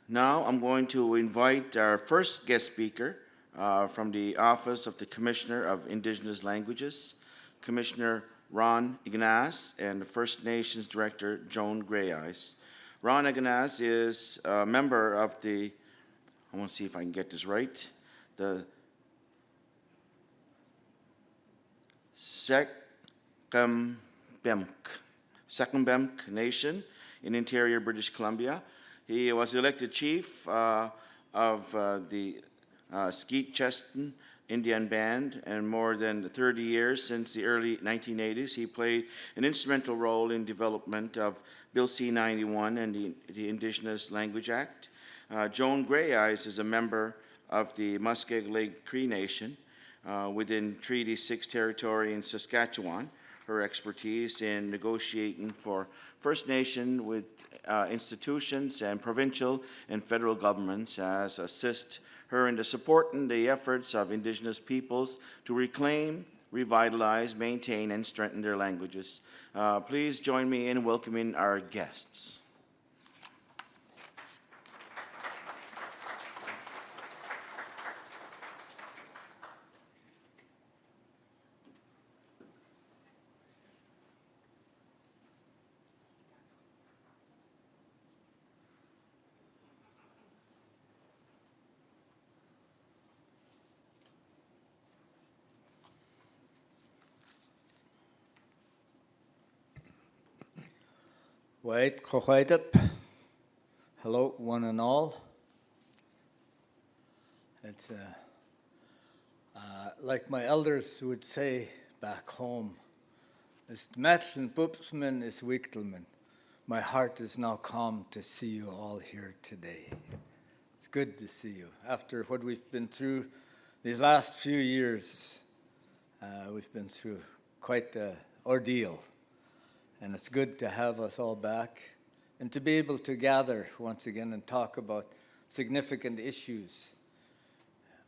Now I'm going to invite our first guest speaker from the Office of the Commissioner of Indigenous Languages, Commissioner Ron Ignaz, and the First Nations Director, Joan Greyeyes. Ron Ignaz is a member of the, I want to see if I can get this right, the Secondbemk Nation in interior British Columbia. He was elected chief of the Skeet Cheston Indian Band, and more than 30 years since the early 1980s, he played an instrumental role in development of Bill C-91 and the Indigenous Language Act. Joan Greyeyes is a member of the Muskeg Lake Cree Nation within Treaty 6 territory in Saskatchewan. Her expertise in negotiating for First Nation with institutions and provincial and federal governments has assisted her in supporting the efforts of Indigenous peoples to reclaim, revitalize, maintain, and strengthen their languages. Please join me in welcoming our guests. Wait, hello, one and all. It's like my elders would say back home, "Is Metlin Bupsman is Wichtelman." My heart is now calm to see you all here today. It's good to see you. After what we've been through these last few years, we've been through quite an ordeal. And it's good to have us all back and to be able to gather once again and talk about significant issues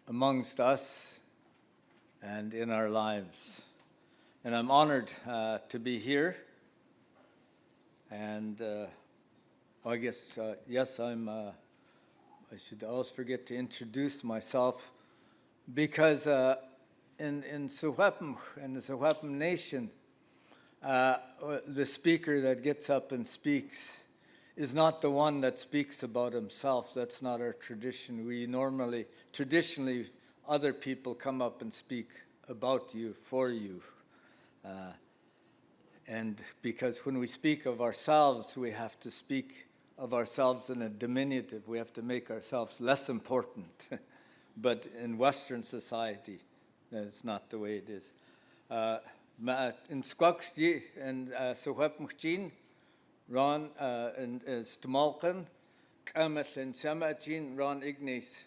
amongst us and in our lives. And I'm honored to be here. And I guess, yes, I should always forget to introduce myself because in Secwepemc, in the Secwepemc Nation, the speaker that gets up and speaks is not the one that speaks about himself. That's not our tradition. Traditionally, other people come up and speak about you, for you. And because when we speak of ourselves, we have to speak of ourselves in a diminutive. We have to make ourselves less important. But in Western society, that's not the way it is. In Squaxji and Secwepemc Ron and Stamalkan, Kamet and Samachin, Ron Ignis,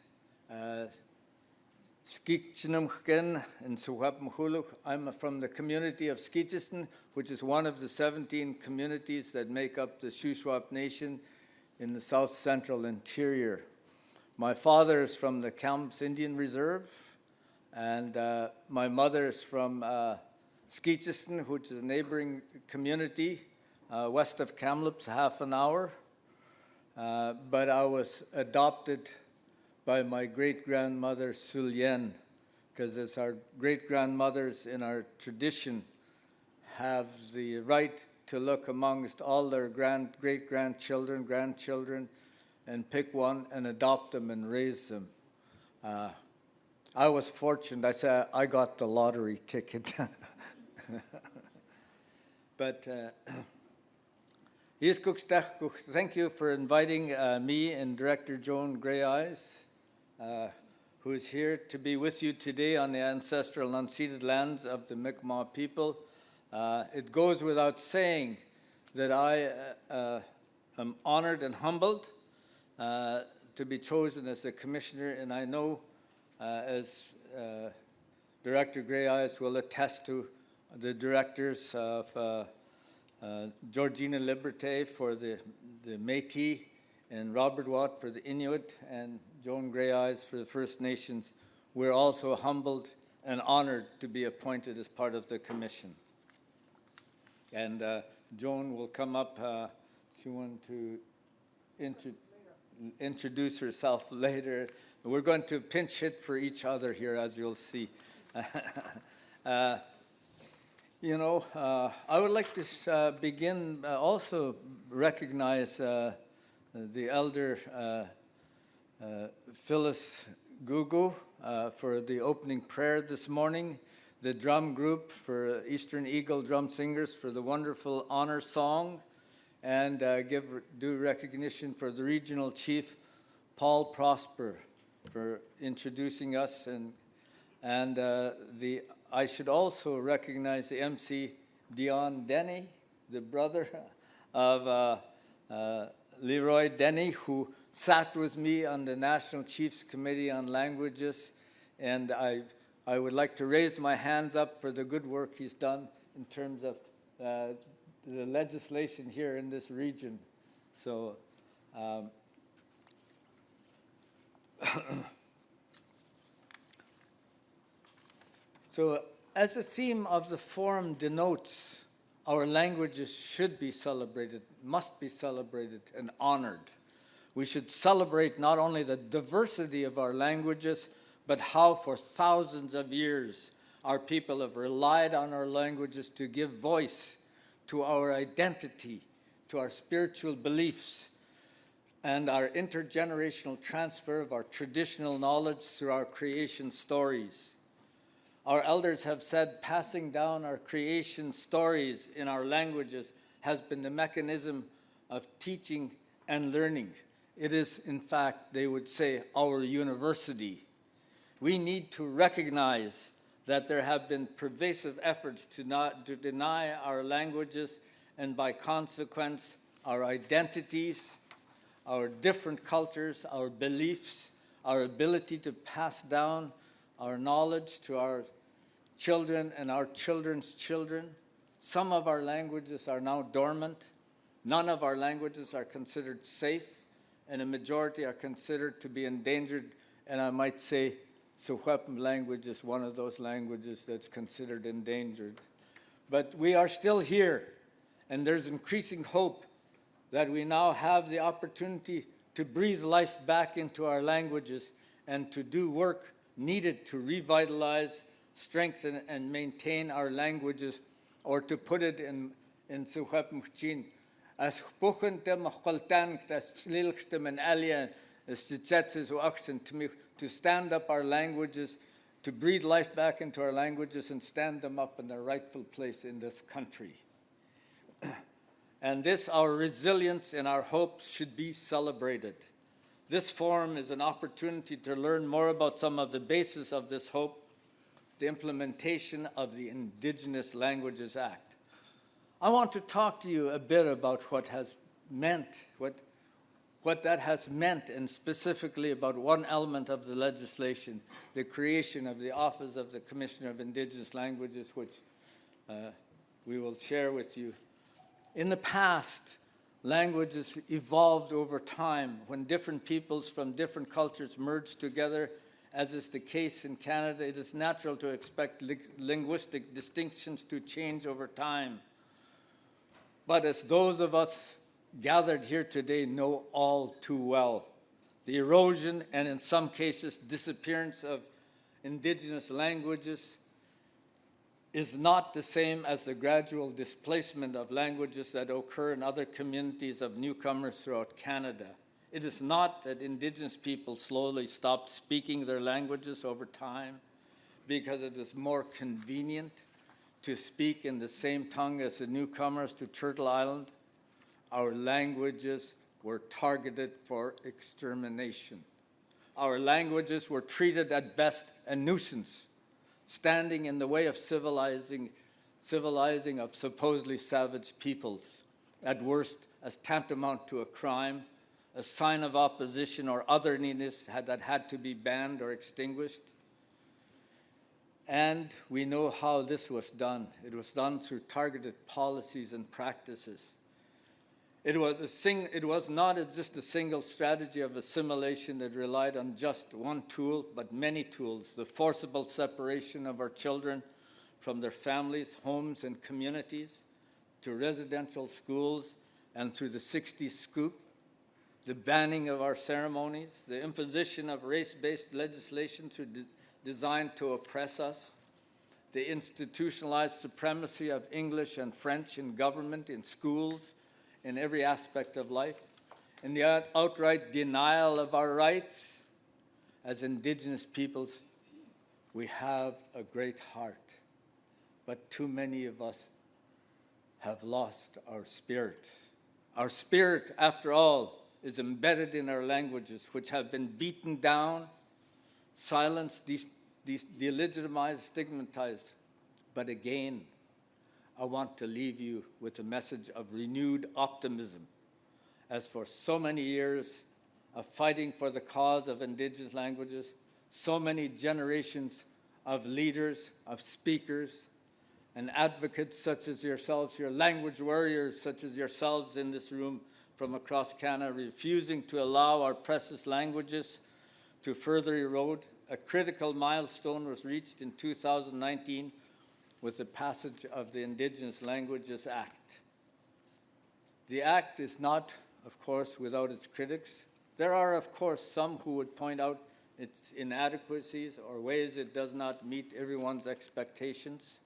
Skikchinumken and Secwepemc. I'm from the community of Skeetistan, which is one of the 17 communities that make up the Shuswap Nation in the south central interior. My father is from the Kamloops Indian Reserve, and my mother is from Skeetistan, which is a neighboring community west of Kamloops, half an hour. But I was adopted by my great-grandmother, Sulyen, because as our great-grandmothers in our tradition have the right to look amongst all their great-grandchildren, grandchildren, and pick one and adopt them and raise them. I was fortunate. I said I got the lottery ticket. But thank you for inviting me and Director Joan Greyeyes, who is here to be with you today on the ancestral unceded lands of the Mi'kmaq people. It goes without saying that I am honored and humbled to be chosen as the commissioner, and I know as Director Greyeyes will attest to, the directors of Georgina Liberté for the Métis, and Robert Watt for the Inuit, and Joan Greyeyes for the First Nations. We're also humbled and honored to be appointed as part of the commission. And Joan will come up. She wanted to introduce herself later. We're going to pinch hit for each other here, as you'll see. I would like to begin also recognize the elder Phyllis Gugu for the opening prayer this morning, the drum group for Eastern Eagle Drum Singers for the wonderful honor song, and give due recognition for the regional chief, Paul Prosper, for introducing us. And I should also recognize the MC Dion Denny, the brother of Leroy Denny, who sat with me on the National Chiefs Committee on Languages, and I would like to raise my hands up for the good work he's done in terms of the legislation here in this region. So, so as the theme of the forum denotes, our languages should be celebrated, must be celebrated and honored. We should celebrate not only the diversity of our languages, but how for thousands of years our people have relied on our languages to give voice to our identity, to our spiritual beliefs, and our intergenerational transfer of our traditional knowledge through our creation stories. Our elders have said passing down our creation stories in our languages has been the mechanism of teaching and learning. It is, in fact, they would say, our university. We need to recognize that there have been pervasive efforts to deny our languages and, by consequence, our identities, our different cultures, our beliefs, our ability to pass down our knowledge to our children and our children's children. Some of our languages are now dormant. None of our languages are considered safe, and a majority are considered to be endangered. And I might say Suwepm language is one of those languages that's considered endangered. But we are still here, and there's increasing hope that we now have the opportunity to breathe life back into our languages and to do work needed to revitalize, strengthen, and maintain our languages, or to put it in Suwepm Chin, as puchente machkoltan as slilchste men alien to stand up our languages, to breathe life back into our languages and stand them up in their rightful place in this country. And this, our resilience and our hopes, should be celebrated. This forum is an opportunity to learn more about some of the basis of this hope, the implementation of the Indigenous Languages Act. I want to talk to you a bit about what has meant, what that has meant, and specifically about one element of the legislation, the creation of the Office of the Commissioner of Indigenous Languages, which we will share with you. In the past, languages evolved over time when different peoples from different cultures merged together. As is the case in Canada, it is natural to expect linguistic distinctions to change over time. But as those of us gathered here today know all too well, the erosion and, in some cases, disappearance of Indigenous languages is not the same as the gradual displacement of languages that occur in other communities of newcomers throughout Canada. It is not that Indigenous people slowly stopped speaking their languages over time because it is more convenient to speak in the same tongue as the newcomers to Turtle Island. Our languages were targeted for extermination. Our languages were treated at best a nuisance, standing in the way of civilizing of supposedly savage peoples, at worst as tantamount to a crime, a sign of opposition or otherness that had to be banned or extinguished. And we know how this was done. It was done through targeted policies and practices. It was not just a single strategy of assimilation that relied on just one tool, but many tools: the forcible separation of our children from their families, homes, and communities, to residential schools, and through the 60s scoop, the banning of our ceremonies, the imposition of race-based legislation designed to oppress us, the institutionalized supremacy of English and French in government, in schools, in every aspect of life, and the outright denial of our rights as Indigenous peoples. We have a great heart, but too many of us have lost our spirit. Our spirit, after all, is embedded in our languages, which have been beaten down, silenced, delegitimized, stigmatized. But again, I want to leave you with a message of renewed optimism. As for so many years of fighting for the cause of Indigenous languages, so many generations of leaders, of speakers, and advocates such as yourselves, your language warriors such as yourselves in this room from across Canada, refusing to allow our precious languages to further erode. A critical milestone was reached in 2019 with the passage of the Indigenous Languages Act. The act is not, of course, without its critics. There are, of course, some who would point out its inadequacies or ways it does not meet everyone's expectations.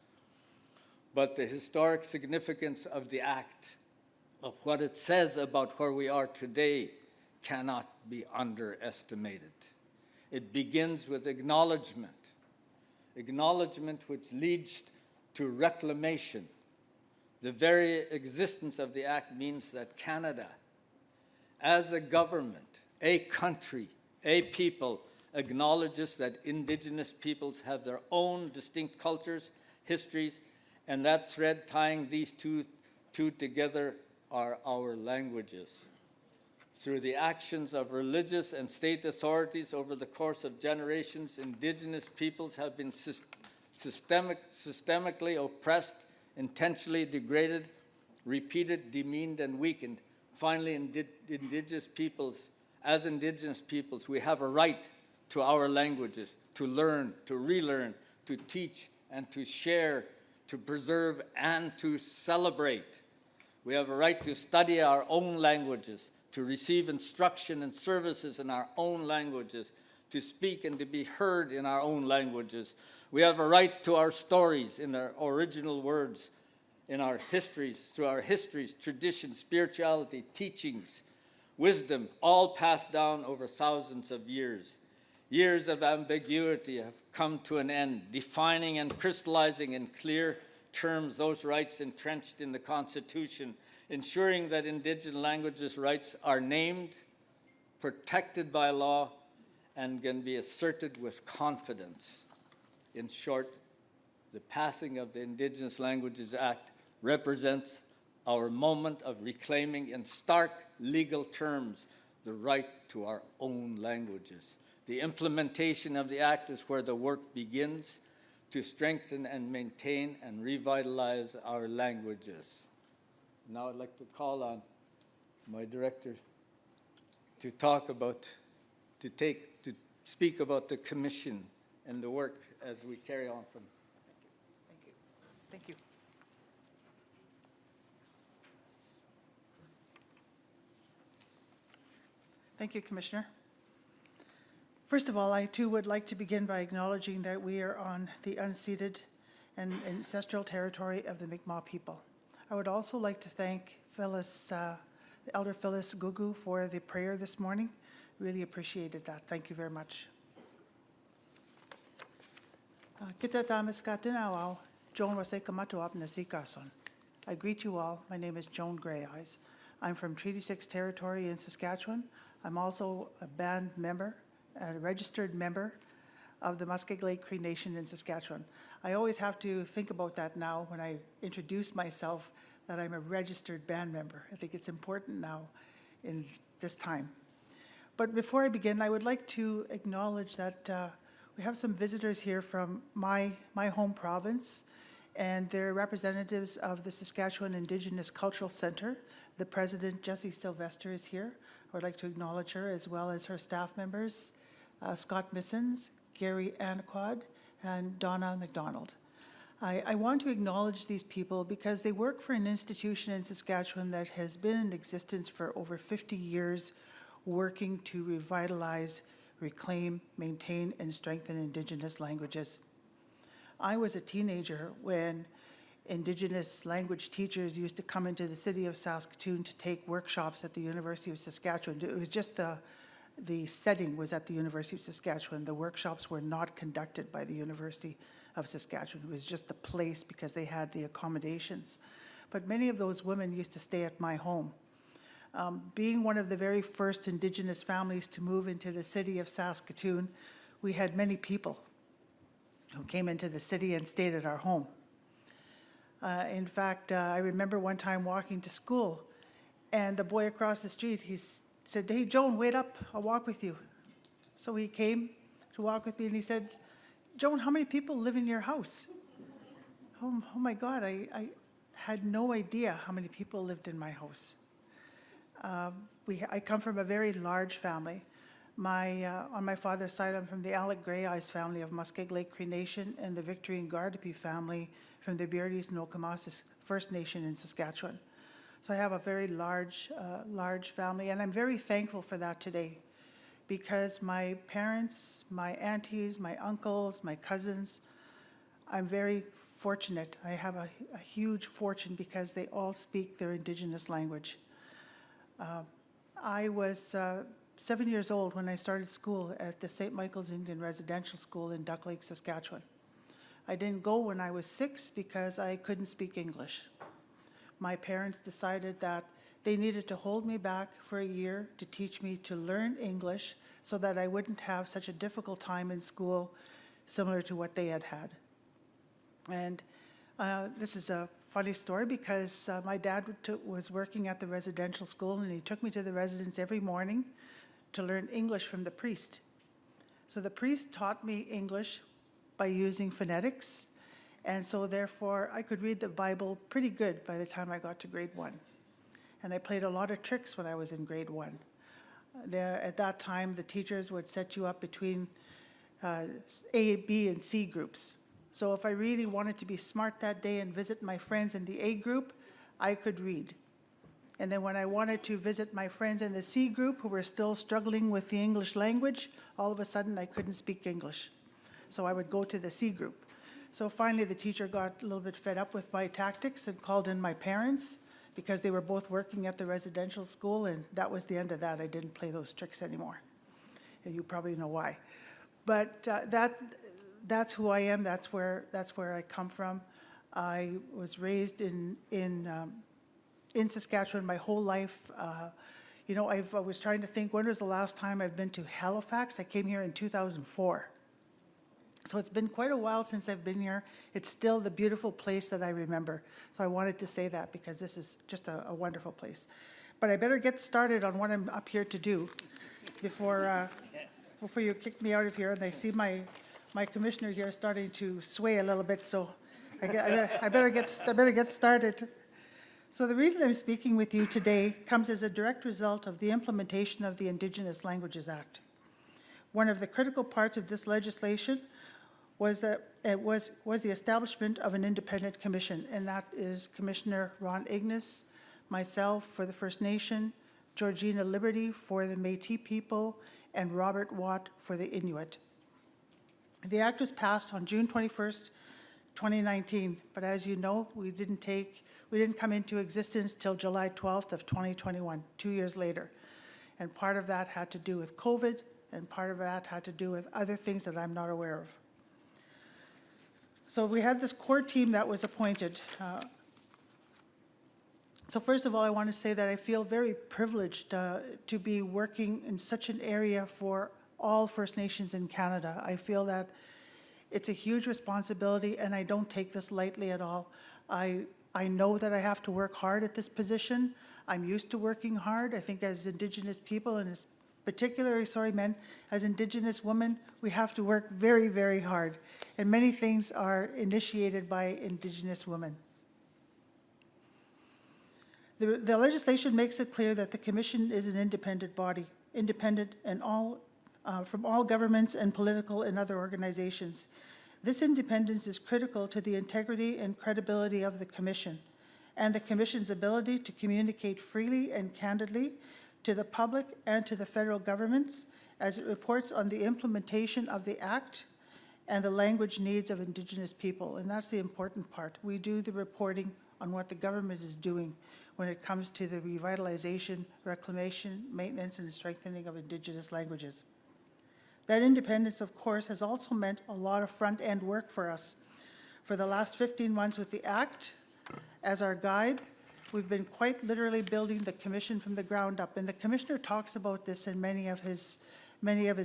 But the historic significance of the act, of what it says about where we are today, cannot be underestimated. It begins with acknowledgement which leads to reclamation. The very existence of the act means that Canada, as a government, a country, a people, acknowledges that Indigenous peoples have their own distinct cultures, histories, and that thread tying these two together are our languages. Through the actions of religious and state authorities over the course of generations, Indigenous peoples have been systemically oppressed, intentionally degraded, repeated, demeaned, and weakened. Finally, Indigenous peoples, we have a right to our languages, to learn, to relearn, to teach, and to share, to preserve, and to celebrate. We have a right to study our own languages, to receive instruction and services in our own languages, to speak and to be heard in our own languages. We have a right to our stories in our original words, in our histories, through our histories, traditions, spirituality, teachings, wisdom, all passed down over thousands of years. Years of ambiguity have come to an end, defining and crystallizing in clear terms those rights entrenched in the Constitution, ensuring that Indigenous languages' rights are named, protected by law, and can be asserted with confidence. In short, the passing of the Indigenous Languages Act represents our moment of reclaiming in stark legal terms the right to our own languages. The implementation of the Act is where the work begins to strengthen and maintain and revitalize our languages. Now I'd like to call on my director to speak about the commission and the work as we carry on from. Thank you. Thank you. Thank you, Commissioner. First of all, I too would like to begin by acknowledging that we are on the unceded and ancestral territory of the Mi'kmaq people. I would also like to thank Elder Phyllis Gugu for the prayer this morning. Really appreciated that. Thank you very much. Kita tamiskatinawau, Joan Wasekamatuap Nasikason. I greet you all. My name is Joan Grey Eyes. I'm from Treaty 6 territory in Saskatchewan. I'm also a band member, a registered member of the Muskeg Cree Nation in Saskatchewan. I always have to think about that now when I introduce myself, that I'm a registered band member. I think it's important now in this time. But before I begin, I would like to acknowledge that we have some visitors here from my home province, and they're representatives of the Saskatchewan Indigenous Cultural Centre. The president, Jessie Sylvester, is here. I would like to acknowledge her, as well as her staff members, Scott Missons, Gary Anaquad, and Donna McDonald. I want to acknowledge these people because they work for an institution in Saskatchewan that has been in existence for over 50 years, working to revitalize, reclaim, maintain, and strengthen Indigenous languages. I was a teenager when Indigenous language teachers used to come into the city of Saskatoon to take workshops at the University of Saskatchewan. It was just the setting was at the University of Saskatchewan. The workshops were not conducted by the University of Saskatchewan. It was just the place because they had the accommodations. But many of those women used to stay at my home. Being one of the very first Indigenous families to move into the city of Saskatoon, we had many people who came into the city and stayed at our home. In fact, I remember one time walking to school, and the boy across the street, he said, "Hey, Joan, wait up, I'll walk with you." So he came to walk with me, and he said, "Joan, how many people live in your house?" Oh my God, I had no idea how many people lived in my house. I come from a very large family. On my father's side, I'm from the Alec Grey Eyes family of Muskeg Lake Cree Nation and the Victory and Gardapi family from the Beardies and Okamasis First Nation in Saskatchewan. So I have a very large family, and I'm very thankful for that today, because my parents, my aunties, my uncles, my cousins, I'm very fortunate. I have a huge fortune because they all speak their Indigenous language. I was 7 years old when I started school at the St. Michael's Indian Residential School in Duck Lake, Saskatchewan. I didn't go when I was 6 because I couldn't speak English. My parents decided that they needed to hold me back for a year to teach me to learn English so that I wouldn't have such a difficult time in school similar to what they had had. And this is a funny story because my dad was working at the residential school, and he took me to the residence every morning to learn English from the priest. So the priest taught me English by using phonetics, and so therefore I could read the Bible pretty good by the time I got to grade 1. And I played a lot of tricks when I was in grade 1. At that time, the teachers would set you up between A, B, and C groups. So if I really wanted to be smart that day and visit my friends in the A group, I could read. And then when I wanted to visit my friends in the C group who were still struggling with the English language, all of a sudden I couldn't speak English. So I would go to the C group. So finally the teacher got a little bit fed up with my tactics and called in my parents because they were both working at the residential school, and that was the end of that. I didn't play those tricks anymore. And you probably know why. But that's who I am. That's where I come from. I was raised in Saskatchewan my whole life. I was trying to think, when was the last time I've been to Halifax? I came here in 2004. So it's been quite a while since I've been here. It's still the beautiful place that I remember. So I wanted to say that because this is just a wonderful place. But I better get started on what I'm up here to do before you kick me out of here. And I see my commissioner here starting to sway a little bit, so I better get started. So the reason I'm speaking with you today comes as a direct result of the implementation of the Indigenous Languages Act. One of the critical parts of this legislation was the establishment of an independent commission, and that is Commissioner Ron Ignace, myself for the First Nation, Georgina Liberty for the Métis people, and Robert Watt for the Inuit. The act was passed on June 21st, 2019, but as you know, we didn't come into existence till July 12th of 2021, 2 years later. And part of that had to do with COVID, and part of that had to do with other things that I'm not aware of. So we had this core team that was appointed. So first of all, I want to say that I feel very privileged to be working in such an area for all First Nations in Canada. I feel that it's a huge responsibility, and I don't take this lightly at all. I know that I have to work hard at this position. I'm used to working hard. I think as Indigenous people, and as Indigenous women, we have to work very, very hard. And many things are initiated by Indigenous women. The legislation makes it clear that the Commission is an independent body, independent and from all governments and political and other organizations. This independence is critical to the integrity and credibility of the Commission and the Commission's ability to communicate freely and candidly to the public and to the federal governments as it reports on the implementation of the Act and the language needs of Indigenous people. And that's the important part. We do the reporting on what the government is doing when it comes to the revitalization, reclamation, maintenance, and strengthening of Indigenous languages. That independence, of course, has also meant a lot of front-end work for us. For the last 15 months with the Act as our guide, we've been quite literally building the commission from the ground up. And the commissioner talks about this in many of his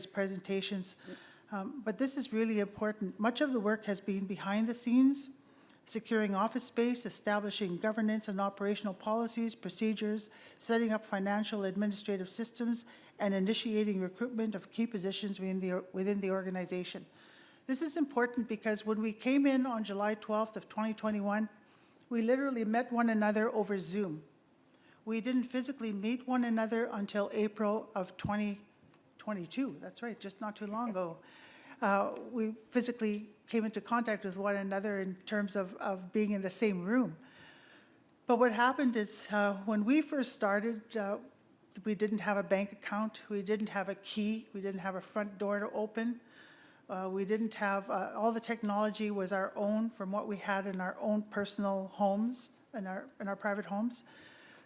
presentations. But this is really important. Much of the work has been behind the scenes, securing office space, establishing governance and operational policies, procedures, setting up financial administrative systems, and initiating recruitment of key positions within the organization. This is important because when we came in on July 12th of 2021, we literally met one another over Zoom. We didn't physically meet one another until April of 2022. That's right, just not too long ago. We physically came into contact with one another in terms of being in the same room. But what happened is when we first started, we didn't have a bank account, we didn't have a key, we didn't have a front door to open. We didn't have, all the technology was our own from what we had in our own personal homes, in our private homes.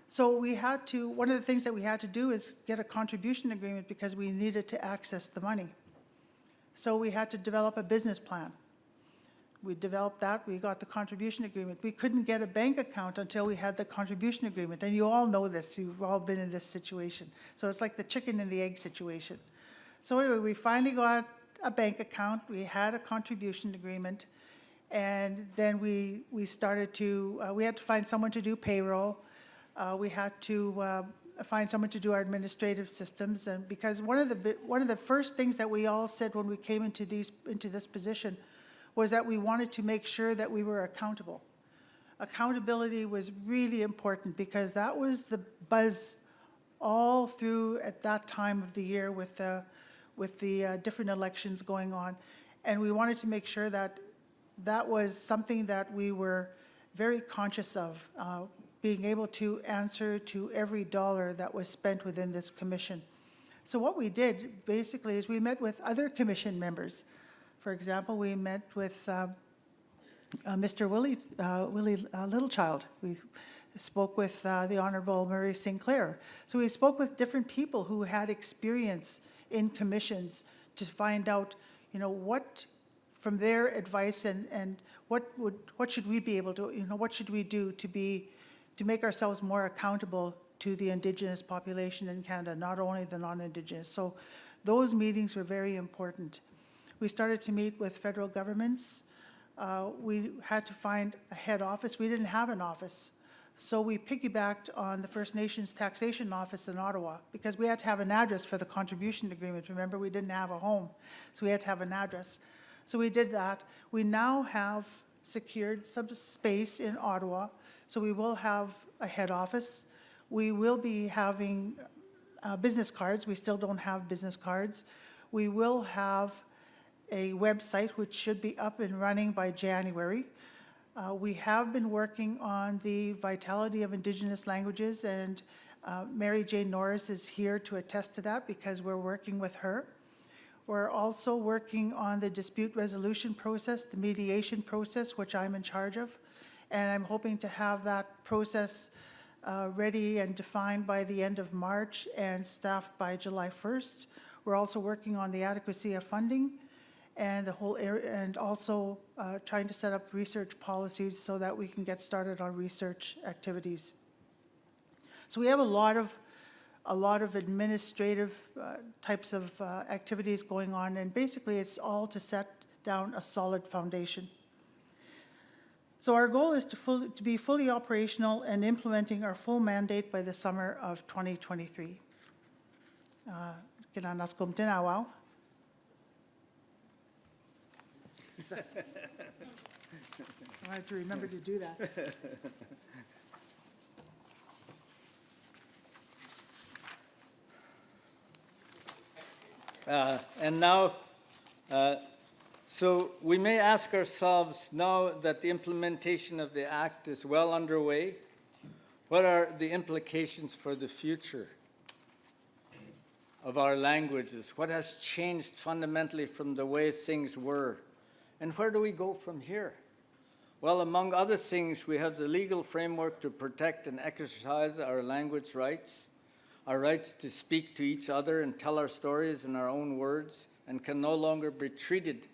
So we had to, one of the things that we had to do is get a contribution agreement because we needed to access the money. So we had to develop a business plan. We developed that, we got the contribution agreement. We couldn't get a bank account until we had the contribution agreement. And you all know this, you've all been in this situation. So it's like the chicken and the egg situation. So anyway, we finally got a bank account, we had a contribution agreement, and then we started to, we had to find someone to do payroll. We had to find someone to do our administrative systems, and because one of the first things that we all said when we came into this position was that we wanted to make sure that we were accountable. Accountability was really important because that was the buzz all through at that time of the year with the different elections going on. And we wanted to make sure that that was something that we were very conscious of, being able to answer to every dollar that was spent within this commission. So what we did basically is we met with other commission members. For example, we met with Mr. Willie Littlechild. We spoke with the Honorable Murray Sinclair. So we spoke with different people who had experience in commissions to find out, you know, what from their advice and what should we be able to, you know, what should we do to make ourselves more accountable to the Indigenous population in Canada, not only the non-Indigenous. So those meetings were very important. We started to meet with federal governments. We had to find a head office. We didn't have an office. So we piggybacked on the First Nations Taxation Office in Ottawa because we had to have an address for the contribution agreement. Remember, we didn't have a home, so we had to have an address. So we did that. We now have secured some space in Ottawa, so we will have a head office. We will be having business cards. We still don't have business cards. We will have a website which should be up and running by January. We have been working on the vitality of Indigenous languages, and Mary Jane Norris is here to attest to that because we're working with her. We're also working on the dispute resolution process, the mediation process, which I'm in charge of, and I'm hoping to have that process ready and defined by the end of March and staffed by July 1st. We're also working on the adequacy of funding and the whole area, and also trying to set up research policies so that we can get started on research activities. So we have a lot of administrative types of activities going on, and basically it's all to set down a solid foundation. So our goal is to be fully operational and implementing our full mandate by the summer of 2023. I have to remember to do that. And now, so we may ask ourselves, now that the implementation of the Act is well underway, what are the implications for the future? of our languages? What has changed fundamentally from the way things were? And where do we go from here? Well, among other things, we have the legal framework to protect and exercise our language rights, our rights to speak to each other and tell our stories in our own words, and can no longer be treated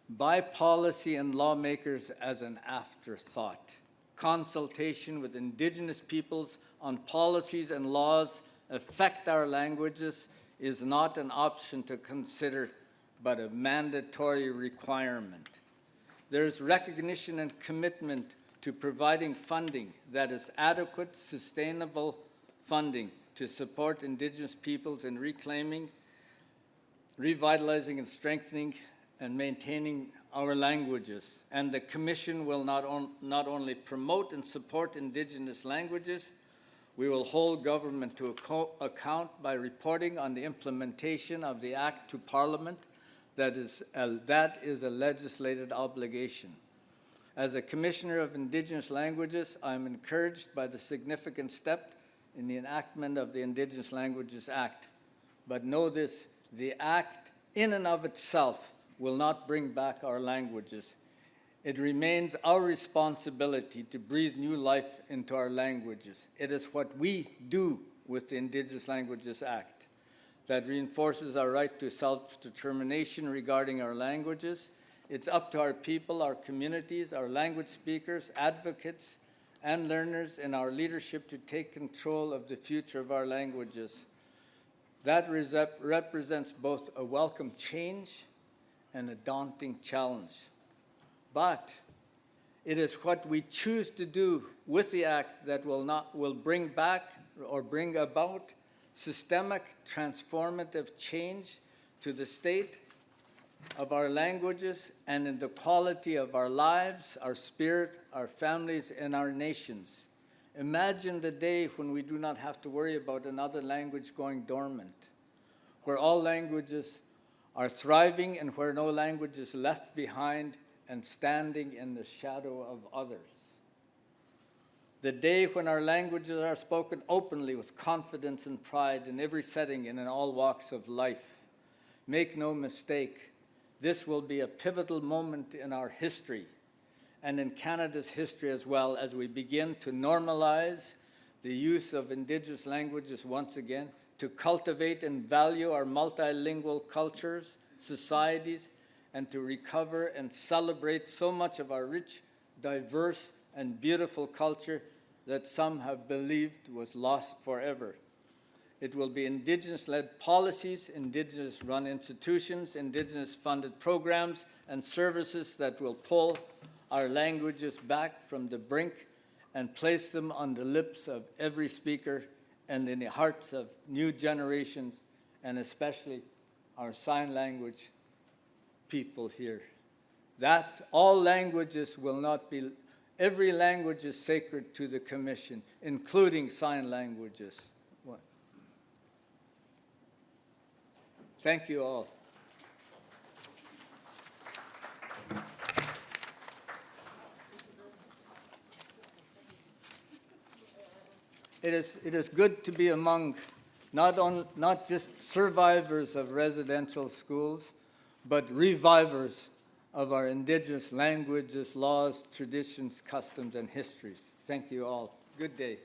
by policy and lawmakers as an afterthought. Consultation with Indigenous peoples on policies and laws affect our languages is not an option to consider, but a mandatory requirement. There is recognition and commitment to providing funding that is adequate, sustainable funding to support Indigenous peoples in reclaiming, revitalizing, and strengthening and maintaining our languages. And the Commission will not only promote and support Indigenous languages, we will hold government to account by reporting on the implementation of the Act to Parliament. That is a legislated obligation. As a Commissioner of Indigenous Languages, I am encouraged by the significant step in the enactment of the Indigenous Languages Act. But know this, the Act in and of itself will not bring back our languages. It remains our responsibility to breathe new life into our languages. It is what we do with the Indigenous Languages Act that reinforces our right to self-determination regarding our languages. It's up to our people, our communities, our language speakers, advocates, and learners in our leadership to take control of the future of our languages. That represents both a welcome change and a daunting challenge. But it is what we choose to do with the Act that will bring back or bring about systemic transformative change to the state of our languages and in the quality of our lives, our spirit, our families, and our nations. Imagine the day when we do not have to worry about another language going dormant, where all languages are thriving and where no language is left behind and standing in the shadow of others. The day when our languages are spoken openly with confidence and pride in every setting and in all walks of life. Make no mistake, this will be a pivotal moment in our history and in Canada's history as well, as we begin to normalize the use of Indigenous languages once again, to cultivate and value our multilingual cultures, societies, and to recover and celebrate so much of our rich, diverse, and beautiful culture that some have believed was lost forever. It will be Indigenous-led policies, Indigenous-run institutions, Indigenous-funded programs and services that will pull our languages back from the brink and place them on the lips of every speaker and in the hearts of new generations, and especially our sign language people here. That all languages will not be, every language is sacred to the Commission, including sign languages. Thank you all. It is good to be among not just survivors of residential schools, but revivers of our Indigenous languages, laws, traditions, customs, and histories. Thank you all. Good day.